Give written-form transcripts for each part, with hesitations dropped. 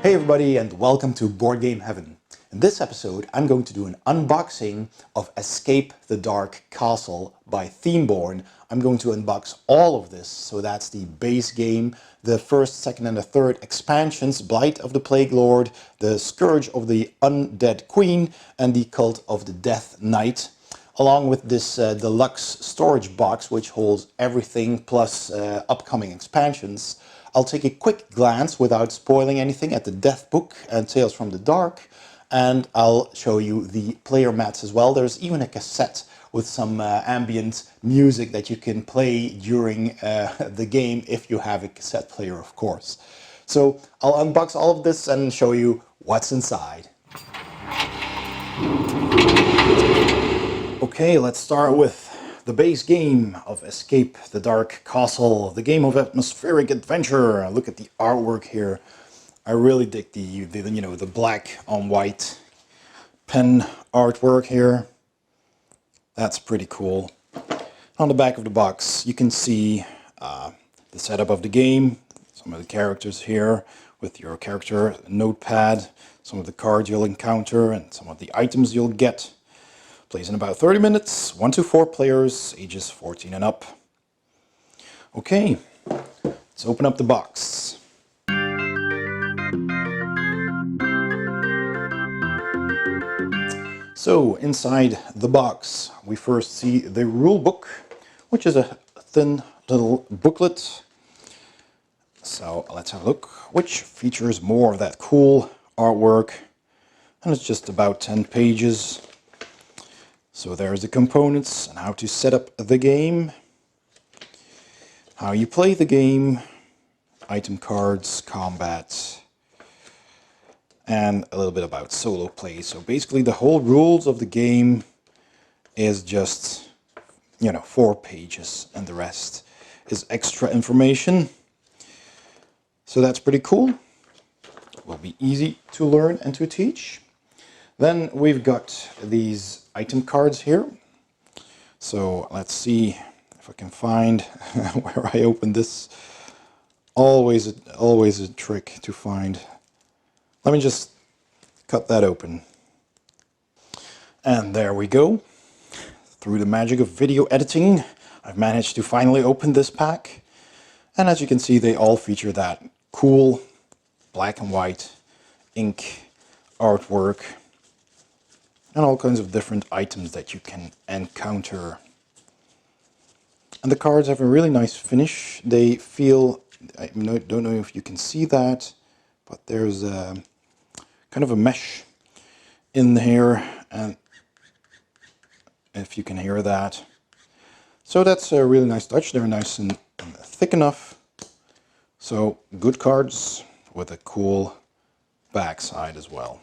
Hey everybody, and welcome to Board Game Heaven. In this episode I'm going to do an unboxing of Escape the Dark Castle by Themeborne. I'm going to unbox all of this, so that's the base game, the first, second and the third expansions, Blight of the Plague Lord, the Scourge of the Undead Queen and the Cult of the Death Knight, along with this deluxe storage box which holds everything plus upcoming expansions. I'll take a quick glance without spoiling anything at the Death Book and Tales from the Dark, and I'll show you the player mats as well. There's even a cassette with some ambient music that you can play during the game if you have a cassette player, of course. So I'll unbox all of this and show you what's inside. Okay, let's start with the base game of Escape the Dark Castle, the game of atmospheric adventure. Look at the artwork here. I really dig the black on white pen artwork here. That's pretty cool. On the back of the box you can see the setup of the game, some of the characters here with your character notepad, some of the cards you'll encounter and some of the items you'll get. Plays in about 30 minutes, 1 to 4 players, ages 14 and up. Okay, let's open up the box. So, inside the box, we first see the rule book, which is a thin little booklet. So, let's have a look, which features more of that cool artwork. And it's just about 10 pages. So there's the components and how to set up the game, how you play the game, item cards, combat, and a little bit about solo play. So basically the whole rules of the game is just, 4 pages and the rest is extra information. So that's pretty cool. It will be easy to learn and to teach. Then we've got these item cards here. So let's see if I can find where I opened this. Always a trick to find. Let me just cut that open. And there we go. Through the magic of video editing, I've managed to finally open this pack. And as you can see, they all feature that cool black and white ink artwork and all kinds of different items that you can encounter. And the cards have a really nice finish. They feel, I don't know if you can see that, but there's a kind of a mesh in here, and if you can hear that. So that's a really nice touch. They're nice and thick enough. So good cards with a cool backside as well.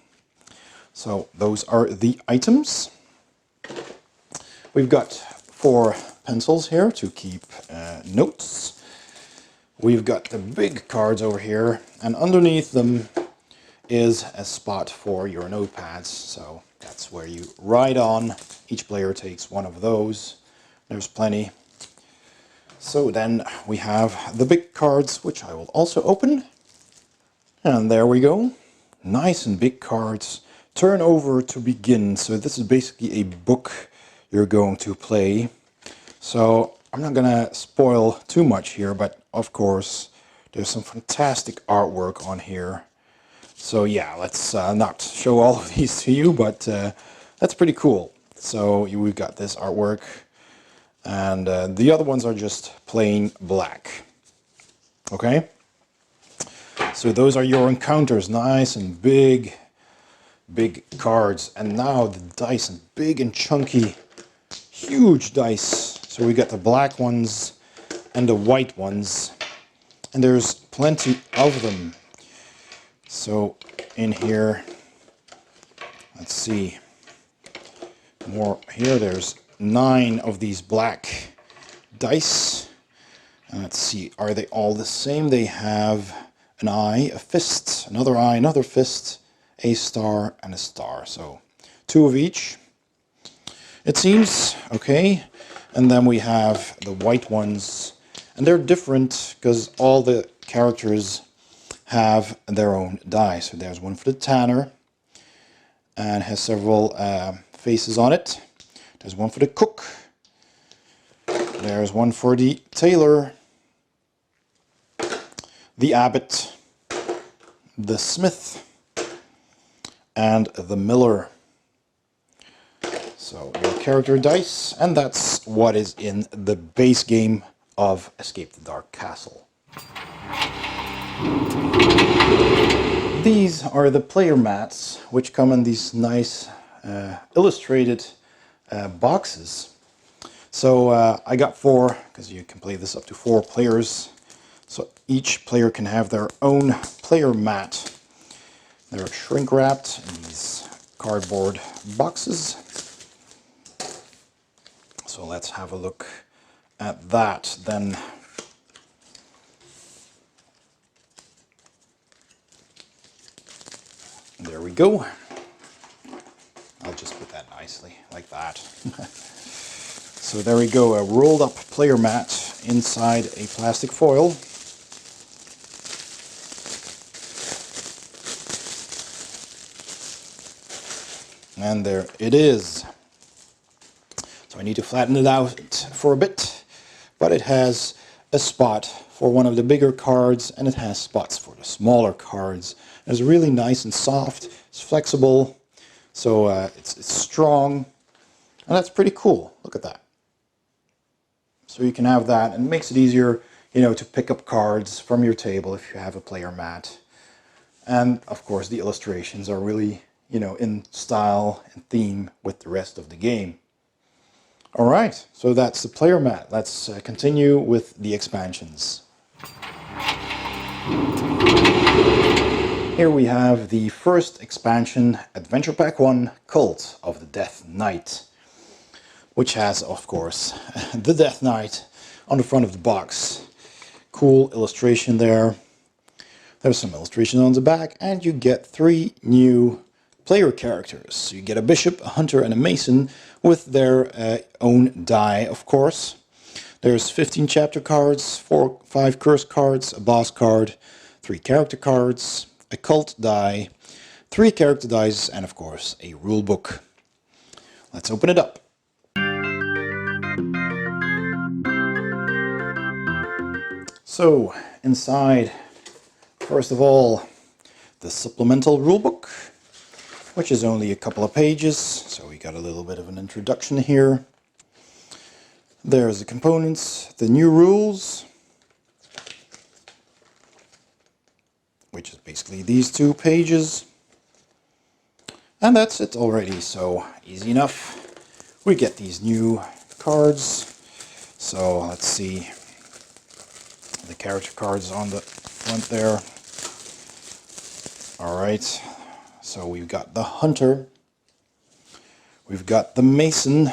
So those are the items. We've got 4 pencils here to keep notes. We've got the big cards over here, and underneath them is a spot for your notepads. So that's where you write on. Each player takes one of those. There's plenty. So then we have the big cards, which I will also open. And there we go. Nice and big cards. Turn over to begin. So this is basically a book you're going to play. So I'm not gonna spoil too much here, but of course there's some fantastic artwork on here. So yeah, let's not show all of these to you, but that's pretty cool. So we've got this artwork, and the other ones are just plain black. Okay? So those are your encounters, nice and big cards. And now the dice, and big and chunky, huge dice. So we got the black ones and the white ones, and there's plenty of them. So in here, let's see, more here, there's 9 of these black dice. And let's see, are they all the same? They have an eye, a fist, another eye, another fist, a star and a star. So 2 of each, it seems. Okay, and then we have the white ones, and they're different because all the characters have their own die. So there's one for the tanner, and has several faces on it. There's one for the cook. There's one for the tailor, the abbot, the smith, and the miller. So your character dice, and that's what is in the base game of Escape the Dark Castle. These are the player mats, which come in these nice illustrated boxes. So I got 4, because you can play this up to 4 players. So each player can have their own player mat. They're shrink wrapped in these cardboard boxes. So let's have a look at that then. There we go. I'll just put that nicely like that. So there we go, a rolled up player mat inside a plastic foil. And there it is. So I need to flatten it out for a bit, but it has a spot for one of the bigger cards, and it has spots for the smaller cards. It's really nice and soft, it's flexible, so it's strong, and that's pretty cool. Look at that. So you can have that, and it makes it easier, you know, to pick up cards from your table if you have a player mat. And of course the illustrations are really, you know, in style and theme with the rest of the game. Alright, so that's the player mat. Let's continue with the expansions. Here we have the first expansion, Adventure Pack 1, Cult of the Death Knight, which has, of course, the Death Knight on the front of the box. Cool illustration there. There's some illustration on the back, and you get 3 new player characters. So you get a bishop, a hunter, and a mason with their own die, of course. There's 15 chapter cards, 5 curse cards, a boss card, 3 character cards, a cult die, 3 character dice, and of course a rule book. Let's open it up. So inside, first of all, the supplemental rulebook, which is only a couple of pages, so we got a little bit of an introduction here. There's the components, the new rules, which is basically these 2 pages. And that's it already, so easy enough. We get these new cards. So let's see the character cards on the front there. Alright, so we've got the hunter, we've got the mason,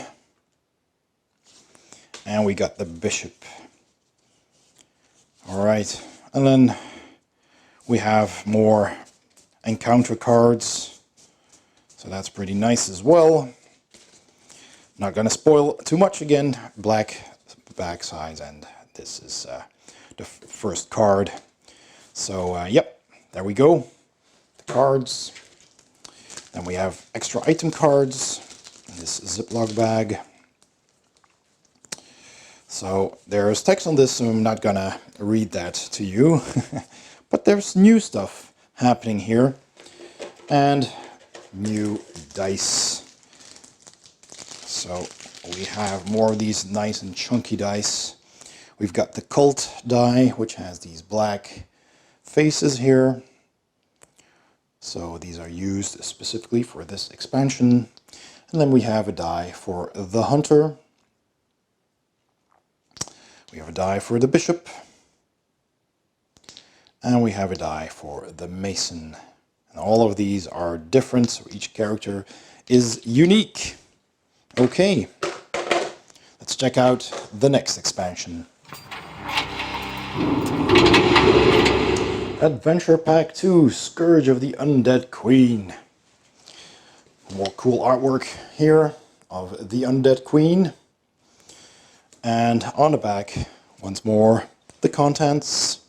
and we got the bishop. Alright, and then we have more encounter cards, so that's pretty nice as well. Not gonna spoil too much again. Black back sides, and this is the first card. So yep, there we go. The cards. Then we have extra item cards in this Ziploc bag. So there's text on this, so I'm not gonna read that to you. But there's new stuff happening here, and new dice. So we have more of these nice and chunky dice. We've got the cult die, which has these black faces here. So these are used specifically for this expansion. And then we have a die for the hunter. We have a die for the bishop. And we have a die for the mason. And all of these are different, so each character is unique. Okay, let's check out the next expansion. Adventure Pack 2, Scourge of the Undead Queen. More cool artwork here of the Undead Queen. And on the back, once more, the contents.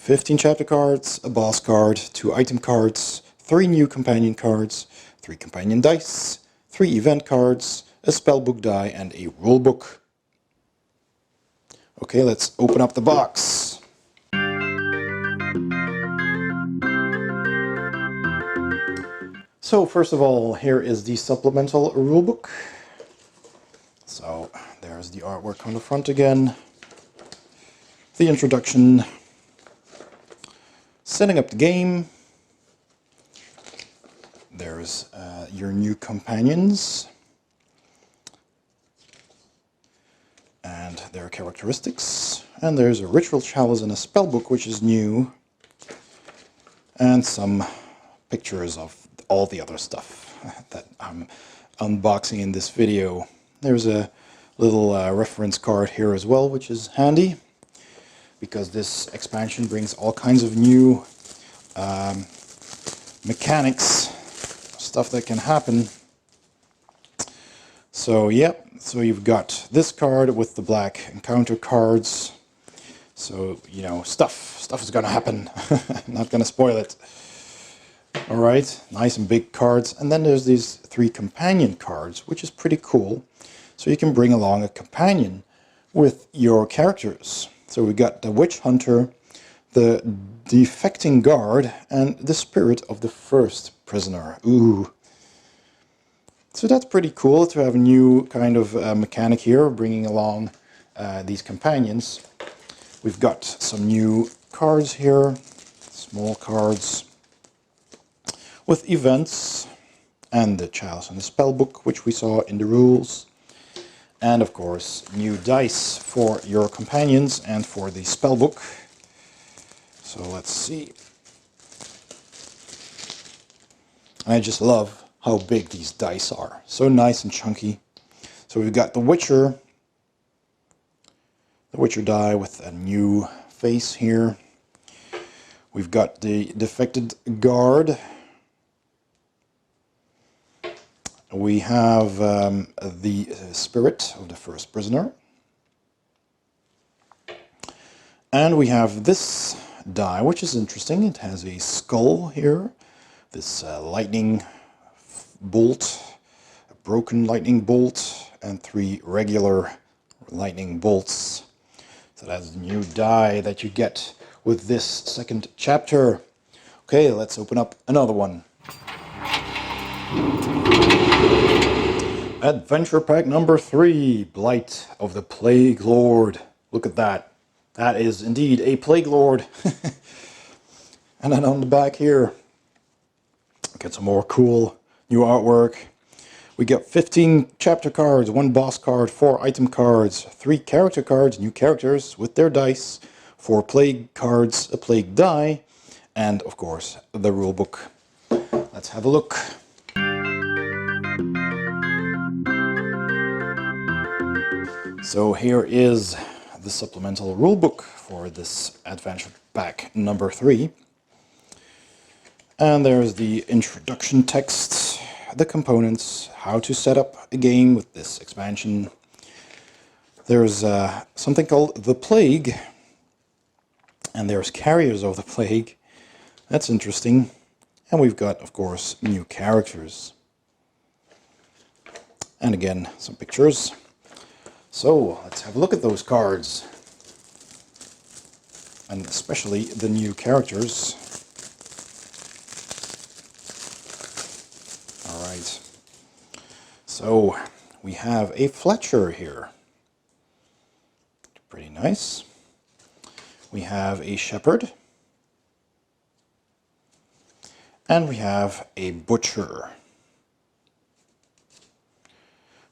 15 chapter cards, a boss card, 2 item cards, 3 new companion cards, 3 companion dice, 3 event cards, a spellbook die, and a rulebook. Okay, let's open up the box. So first of all, here is the supplemental rulebook. So there's the artwork on the front again. The introduction. Setting up the game. There's your new companions. And their characteristics. And there's a ritual chalice and a spellbook, which is new. And some pictures of all the other stuff that I'm unboxing in this video. There's a little reference card here as well, which is handy because this expansion brings all kinds of new mechanics, stuff that can happen. So yep, so you've got this card with the black encounter cards. So, you know, stuff is gonna happen. Not gonna spoil it. Alright, nice and big cards. And then there's these 3 companion cards, which is pretty cool. So you can bring along a companion with your characters. So we got the Witch Hunter, the Defecting Guard, and the Spirit of the First Prisoner. Ooh. So that's pretty cool to have a new kind of mechanic here, bringing along these companions. We've got some new cards here, small cards, with events, and the chalice and the spellbook, which we saw in the rules. And of course, new dice for your companions and for the spellbook. So let's see. I just love how big these dice are. So nice and chunky. So we've got the Witcher die with a new face here. We've got the Defected Guard. We have the Spirit of the First Prisoner. And we have this die, which is interesting. It has a skull here, this lightning bolt, a broken lightning bolt, and 3 regular lightning bolts. So that's the new die that you get with this second chapter. Okay, let's open up another one. Adventure pack number 3, Blight of the Plague Lord. Look at that. That is indeed a Plague Lord. And then on the back here, get some more cool new artwork. We got 15 chapter cards, 1 boss card, 4 item cards, 3 character cards, new characters with their dice, 4 plague cards, a plague die, and of course the rulebook. Let's have a look. So here is the supplemental rulebook for this adventure pack number 3. And there's the introduction text, the components, how to set up a game with this expansion. There's something called the Plague, and there's carriers of the Plague. That's interesting. And we've got, of course, new characters. And again, some pictures. So let's have a look at those cards, and especially the new characters. Alright, so we have a Fletcher here, pretty nice. We have a Shepherd, and we have a Butcher.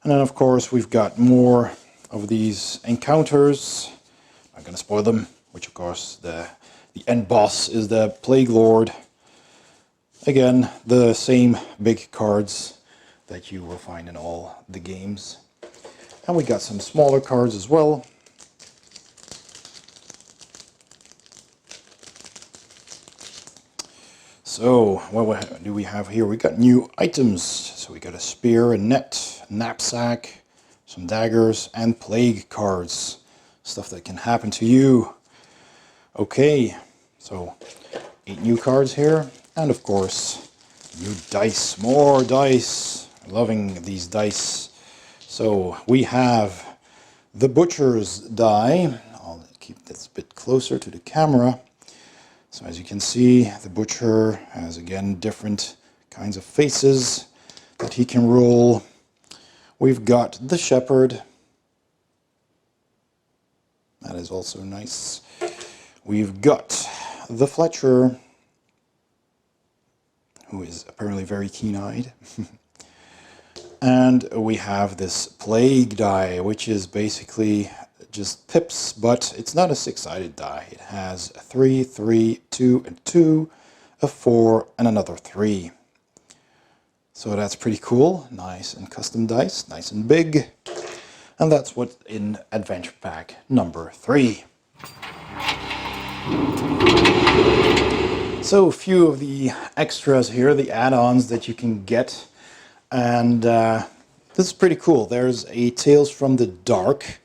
And then of course we've got more of these encounters. I'm not going to spoil them, which of course the end boss is the Plague Lord. Again, the same big cards that you will find in all the games. And we got some smaller cards as well. So what do we have here? We got new items. So we got a spear, a net, a knapsack, some daggers, and plague cards. Stuff that can happen to you. Okay, So 8 new cards here, and of course new dice, more dice. Loving these dice. So we have the Butcher's die. I'll keep this a bit closer to the camera. So as you can see, the Butcher has again different kinds of faces that he can roll. We've got the Shepherd. That is also nice. We've got the Fletcher, who is apparently very keen-eyed. And we have this Plague die, which is basically just pips, but it's not a 6-sided die. It has a 3, 3, 2, and 2, a 4, and another 3. So that's pretty cool. Nice and custom dice, nice and big. And that's what's in Adventure Pack number 3. So a few of the extras here, the add-ons that you can get. And this is pretty cool. There's a Tales from the Dark,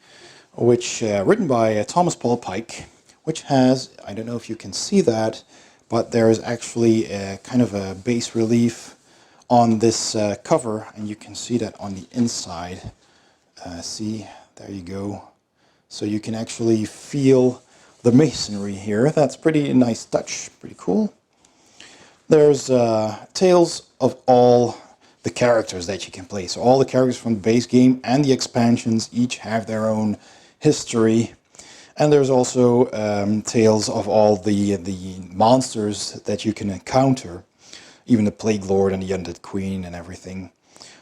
which written by Thomas Paul Pike, which has, I don't know if you can see that, but there's actually a kind of a bas relief on this cover, and you can see that on the inside. See, there you go. So you can actually feel the masonry here. That's pretty nice touch, pretty cool. There's tales of all the characters that you can play. So all the characters from the base game and the expansions each have their own history. And there's also tales of all the monsters that you can encounter, even the Plague Lord and the Undead Queen and everything.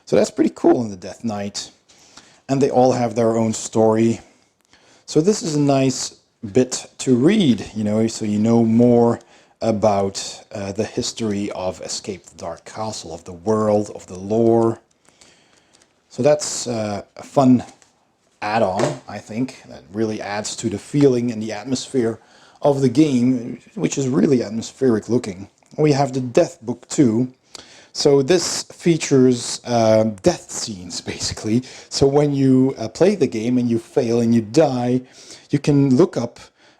So that's pretty cool in the Death Knight. And they all have their own story. So this is a nice bit to read, you know, so you know more about the history of Escape the Dark Castle, of the world, of the lore. So that's a fun add-on, I think, that really adds to the feeling and the atmosphere of the game, which is really atmospheric looking. We have the Death Book too. So this features death scenes, basically. So when you play the game and you fail and you die, you can look up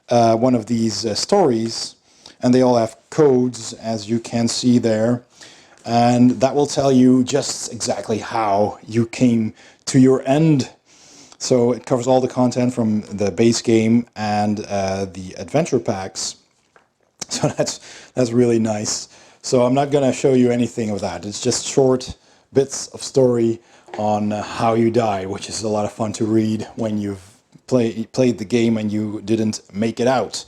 one of these stories, and they all have codes, as you can see there. And that will tell you just exactly how you came to your end. So it covers all the content from the base game and the adventure packs. So that's really nice. So I'm not going to show you anything of that. It's just short bits of story on how you die, which is a lot of fun to read when you've played the game and you didn't make it out.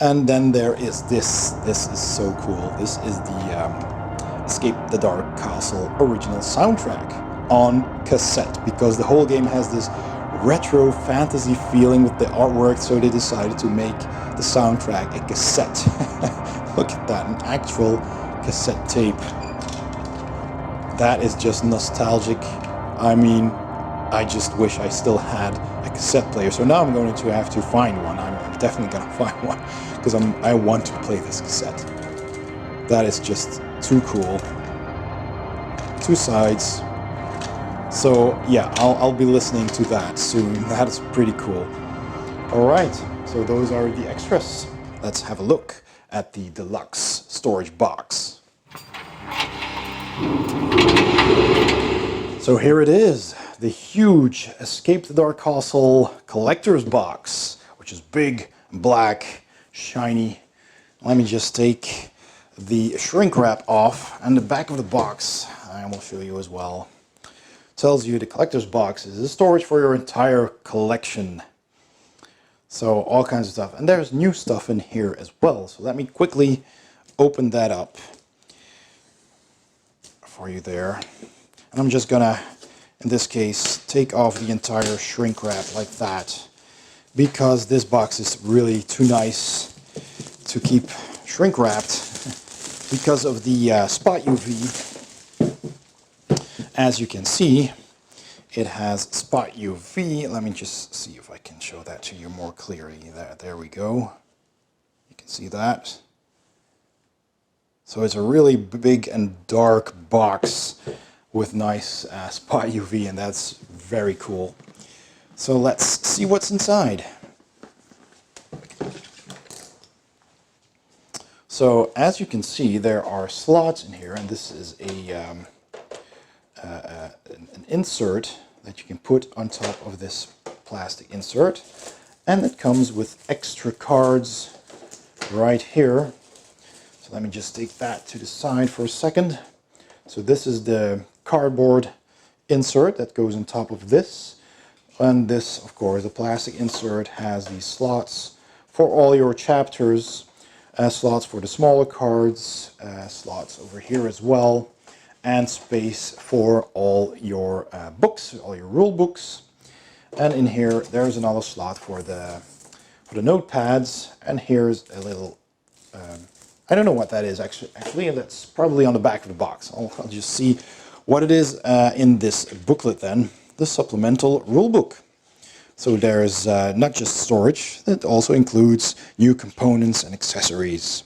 And then there is this. This is so cool. This is the Escape the Dark Castle original soundtrack on cassette, because the whole game has this retro fantasy feeling with the artwork, so they decided to make the soundtrack a cassette. Look at that, an actual cassette tape. That is just nostalgic. I mean, I just wish I still had a cassette player. So now I'm going to have to find one. I'm definitely going to find one, because I want to play this cassette. That is just too cool. 2 sides. So yeah, I'll be listening to that soon. That is pretty cool. Alright, so those are the extras. Let's have a look at the deluxe storage box. So here it is, the huge Escape the Dark Castle collector's box, which is big, black, shiny. Let me just take the shrink wrap off, and the back of the box I will show you as well. Tells you the collector's box is a storage for your entire collection. So all kinds of stuff, and there's new stuff in here as well. So let me quickly open that up for you there. And I'm just gonna, in this case, take off the entire shrink wrap like that, because this box is really too nice to keep shrink wrapped because of the spot UV. As you can see, it has spot UV. Let me just see if I can show that to you more clearly. There we go. You can see that. So it's a really big and dark box with nice spot UV, and that's very cool. So let's see what's inside. So as you can see, there are slots in here, and this is an insert that you can put on top of this plastic insert, and it comes with extra cards right here. So let me just take that to the side for a second. So this is the cardboard insert that goes on top of this, and this, of course, the plastic insert has these slots for all your chapters, slots for the smaller cards, slots over here as well, and space for all your books, all your rule books. And in here there's another slot for the notepads, and here's a little I don't know what that is actually, and that's probably on the back of the box. I'll just see what it is in this booklet then, the supplemental rulebook. So there's not just storage, it also includes new components and accessories.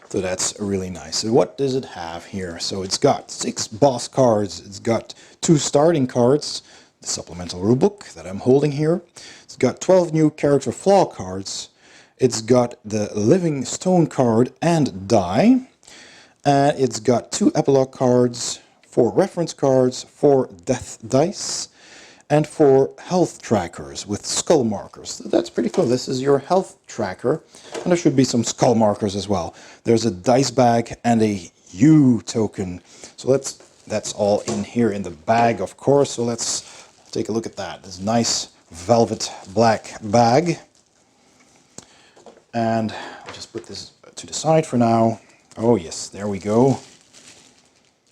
So that's really nice. So what does it have here? So it's got 6 boss cards, it's got 2 starting cards, the supplemental rulebook that I'm holding here. It's got 12 new character flaw cards. It's got the living stone card and die. And it's got 2 epilogue cards, 4 reference cards, 4 death dice, and 4 health trackers with skull markers. So that's pretty cool. This is your health tracker, and there should be some skull markers as well. There's a dice bag and a U token. So that's all in here in the bag, of course. So let's take a look at that. This nice velvet black bag. And I'll just put this to the side for now. Oh yes, there we go.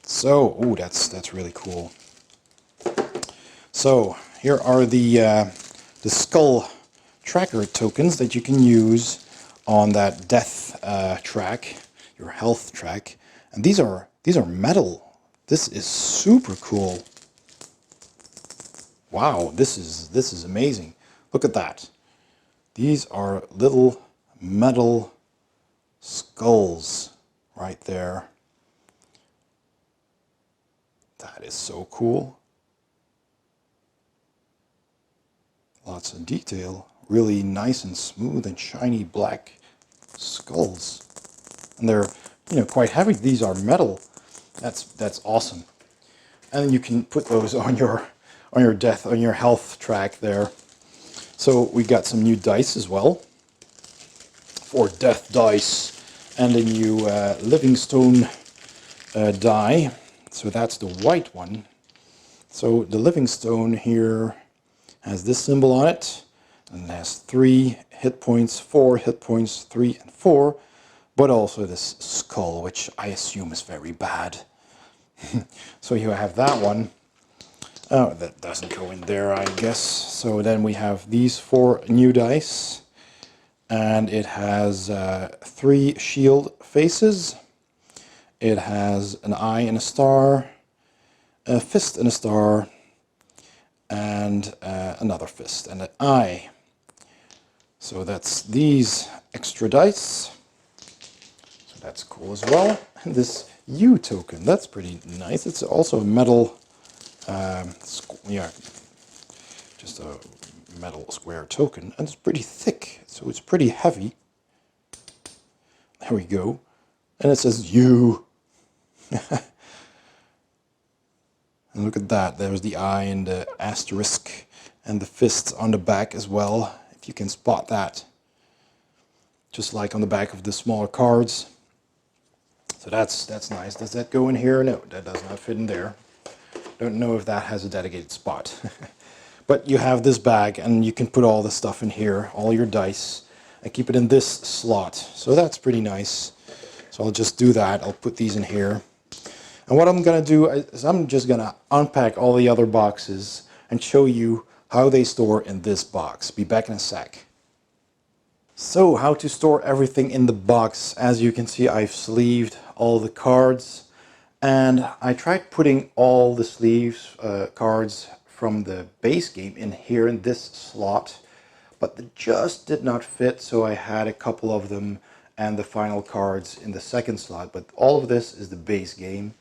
So, oh, that's really cool. So here are the skull tracker tokens that you can use on that death track, your health track, and these are metal. This is super cool. Wow, this is amazing. Look at that. These are little metal skulls right there. That is so cool. Lots of detail, really nice and smooth and shiny black skulls. And they're, quite heavy. These are metal. That's awesome. And you can put those on your health track there. So we got some new dice as well. 4 death dice and a new Livingstone die. So that's the white one. So the Livingstone here has this symbol on it, and it has 3 hit points, 4 hit points, 3 and 4, but also this skull, which I assume is very bad. So you have that one. Oh, that doesn't go in there, I guess. So then we have these 4 new dice, and it has 3 shield faces. It has an eye and a star, a fist and a star, and another fist and an eye. So that's these extra dice. So that's cool as well. And this U token, that's pretty nice. It's also a metal, just a metal square token, and it's pretty thick, so it's pretty heavy. There we go. And it says U. And look at that, there's the eye and the asterisk and the fists on the back as well, if you can spot that. Just like on the back of the smaller cards. So that's nice. Does that go in here? No, that does not fit in there. Don't know if that has a dedicated spot. But you have this bag and you can put all the stuff in here, all your dice, and keep it in this slot. So that's pretty nice. So I'll just do that. I'll put these in here. And what I'm going to do is I'm just going to unpack all the other boxes and show you how they store in this box. Be back in a sec. So how to store everything in the box. As you can see, I've sleeved all the cards, and I tried putting all the sleeves cards from the base game in here in this slot, but they just did not fit, so I had a couple of them and the final cards in the second slot. But all of this is the base game.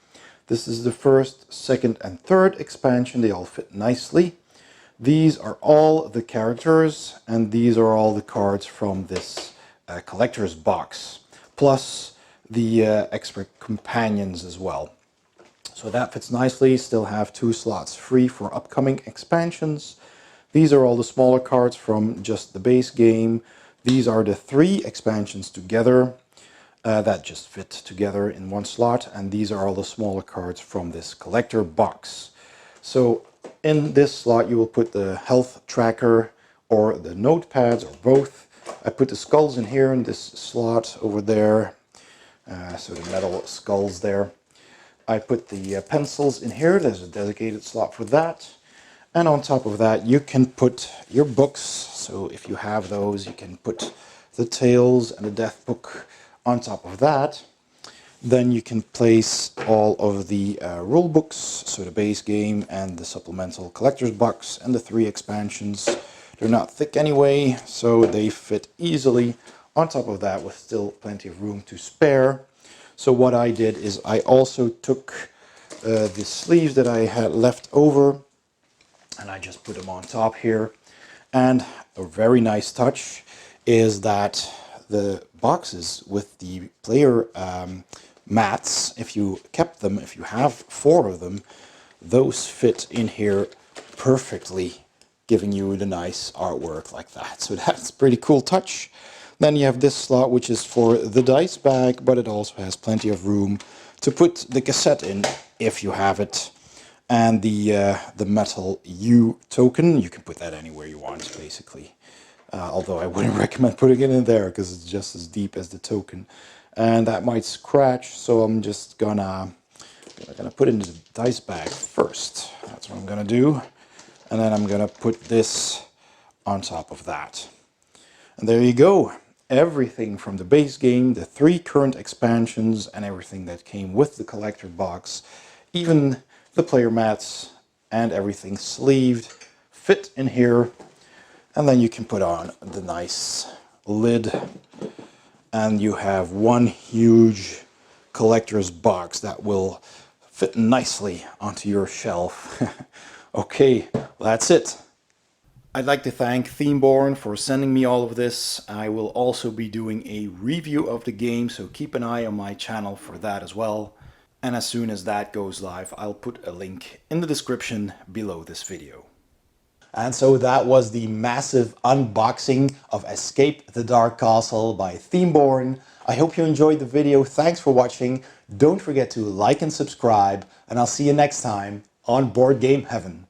This is the first, second and third expansion. They all fit nicely. These are all the characters, and these are all the cards from this collector's box, plus the extra companions as well. So that fits nicely. Still have 2 slots free for upcoming expansions. These are all the smaller cards from just the base game. These are the 3 expansions together that just fit together in 1 slot, and these are all the smaller cards from this collector box. So in this slot you will put the health tracker or the notepads or both. I put the skulls in here in this slot over there, so the metal skulls there. I put the pencils in here. There's a dedicated slot for that. And on top of that you can put your books. So if you have those, you can put the Tales and the Death book on top of that. Then you can place all of the rule books, so the base game and the supplemental collector's box and the 3 expansions. They're not thick anyway, so they fit easily on top of that with still plenty of room to spare. So what I did is I also took the sleeves that I had left over and I just put them on top here. And a very nice touch is that the boxes with the player mats, if you kept them, if you have 4 of them, those fit in here perfectly, giving you the nice artwork like that. So that's a pretty cool touch. Then you have this slot, which is for the dice bag, but it also has plenty of room to put the cassette in if you have it. And the metal U token, you can put that anywhere you want, basically. Although I wouldn't recommend putting it in there because it's just as deep as the token. And that might scratch, so I'm just gonna put it in the dice bag first. That's what I'm gonna do. And then I'm gonna put this on top of that. And there you go. Everything from the base game, the 3 current expansions, and everything that came with the collector box, even the player mats and everything sleeved, fit in here. And then you can put on the nice lid and you have one huge collector's box that will fit nicely onto your shelf. Okay, that's it. I'd like to thank Themeborne for sending me all of this. I will also be doing a review of the game, so keep an eye on my channel for that as well. And as soon as that goes live, I'll put a link in the description below this video. And so that was the massive unboxing of Escape the Dark Castle by Themeborne. I hope you enjoyed the video. Thanks for watching. Don't forget to like and subscribe, and I'll see you next time on Board Game Heaven.